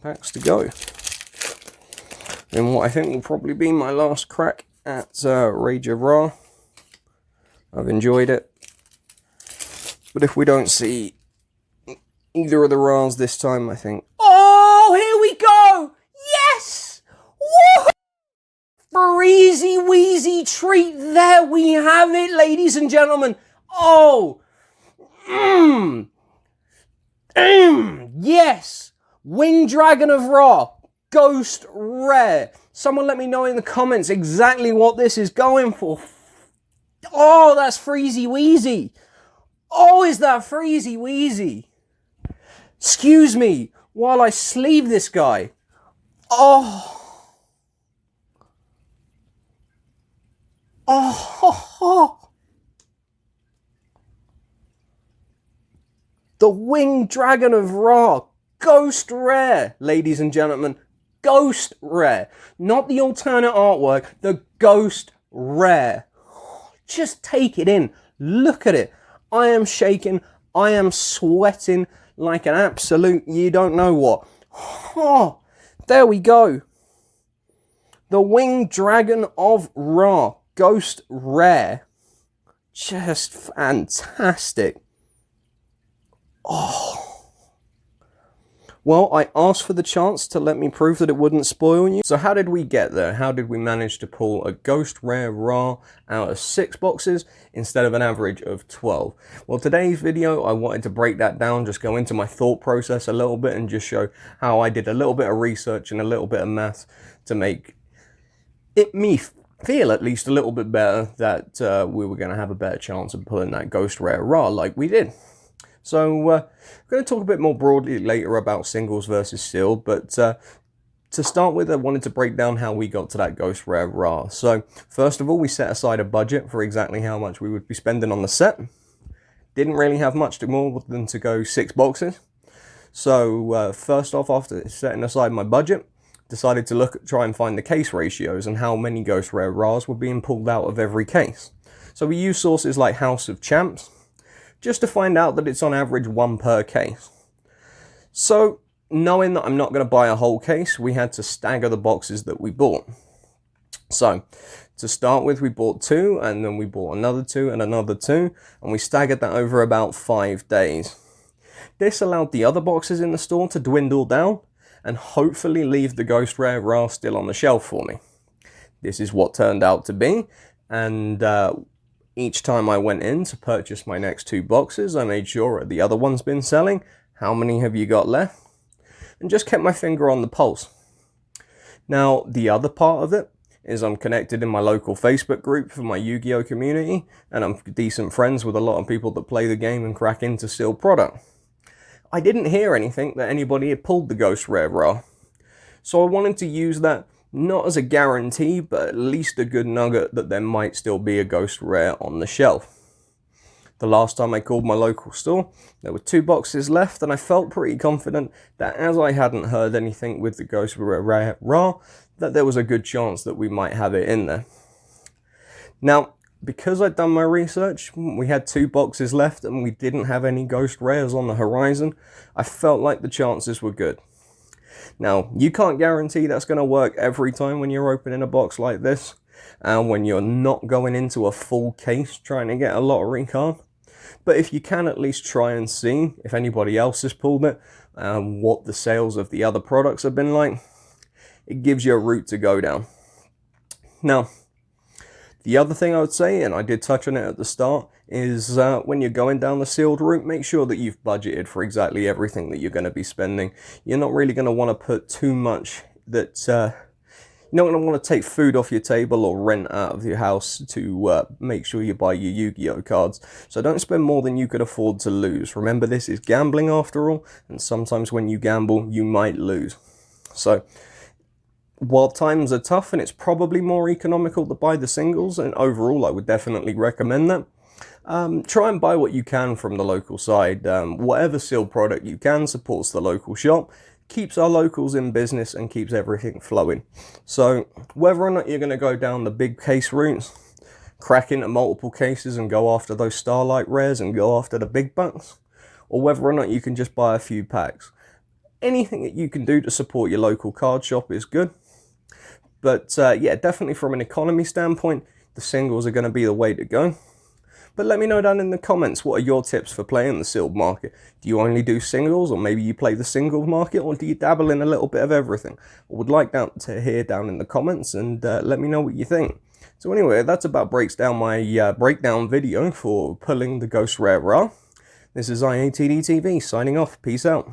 packs to go. In what I think will probably be my last crack at Rage of Ra. I've enjoyed it. But if we don't see either of the Ras this time, I think... Oh, here we go! Yes! Woo! Freezy Weezy treat. There we have it, ladies and gentlemen. Oh! Yes! Winged Dragon of Ra. Ghost Rare. Someone let me know in the comments exactly what this is going for. Oh, that's Freezy Weezy. Oh, is that Freezy Weezy? Excuse me while I sleeve this guy. Oh. Oh. The Winged Dragon of Ra. Ghost Rare, ladies and gentlemen. Ghost Rare. Not the alternate artwork, the Ghost Rare. Just take it in. Look at it. I am shaking. I am sweating like an absolute you don't know what. Oh, there we go. The Winged Dragon of Ra. Ghost Rare. Just fantastic. Oh. Well, I asked for the chance to let me prove that it wouldn't spoil you. So how did we get there? How did we manage to pull a Ghost Rare Ra out of 6 boxes instead of an average of 12? Well, today's video, I wanted to break that down, just go into my thought process a little bit and just show how I did a little bit of research and a little bit of math to make me feel at least a little bit better that we were going to have a better chance of pulling that Ghost Rare Ra like we did. So we're going to talk a bit more broadly later about singles versus sealed, but to start with, I wanted to break down how we got to that Ghost Rare Ra. So first of all, we set aside a budget for exactly how much we would be spending on the set. Didn't really have much more than to go 6 boxes. So first off, after setting aside my budget, decided to try and find the case ratios and how many Ghost Rare Ras were being pulled out of every case. So we used sources like House of Champs, just to find out that it's on average 1 per case. So, knowing that I'm not going to buy a whole case, we had to stagger the boxes that we bought. So, to start with, we bought 2, and then we bought another 2 and another 2, and we staggered that over about 5 days. This allowed the other boxes in the store to dwindle down, and hopefully leave the Ghost Rare Ra still on the shelf for me. This is what turned out to be, and each time I went in to purchase my next 2 boxes, I made sure the other one's been selling. How many have you got left? And just kept my finger on the pulse. Now, the other part of it is I'm connected in my local Facebook group for my Yu-Gi-Oh community, and I'm decent friends with a lot of people that play the game and crack into sealed product. I didn't hear anything that anybody had pulled the Ghost Rare Ra. So I wanted to use that not as a guarantee, but at least a good nugget that there might still be a Ghost Rare on the shelf. The last time I called my local store, there were 2 boxes left, and I felt pretty confident that as I hadn't heard anything with the Ghost Rare Ra, that there was a good chance that we might have it in there. Now, because I'd done my research, we had 2 boxes left and we didn't have any Ghost Rares on the horizon, I felt like the chances were good. Now, you can't guarantee that's going to work every time when you're opening a box like this, and when you're not going into a full case trying to get a lottery card. But if you can at least try and see if anybody else has pulled it, what the sales of the other products have been like, it gives you a route to go down. Now, the other thing I would say, and I did touch on it at the start, is when you're going down the sealed route, make sure that you've budgeted for exactly everything that you're going to be spending. You're not really going to want to put too much that you're not going to want to take food off your table or rent out of your house to make sure you buy your Yu-Gi-Oh cards. So don't spend more than you could afford to lose. Remember, this is gambling after all, and sometimes when you gamble, you might lose. So while times are tough and it's probably more economical to buy the singles, and overall I would definitely recommend that, try and buy what you can from the local side. Whatever sealed product you can supports the local shop, keeps our locals in business, and keeps everything flowing. So whether or not you're going to go down the big case routes, crack into multiple cases and go after those Starlight Rares and go after the big bucks, or whether or not you can just buy a few packs, anything that you can do to support your local card shop is good. But yeah, definitely from an economy standpoint, the singles are going to be the way to go. But let me know down in the comments, what are your tips for playing the sealed market? Do you only do singles, or maybe you play the singles market, or do you dabble in a little bit of everything? I would like to hear down in the comments, and let me know what you think. So anyway, that's about breaks down my breakdown video for pulling the Ghost Rare Ra. This is IATD TV signing off. Peace out.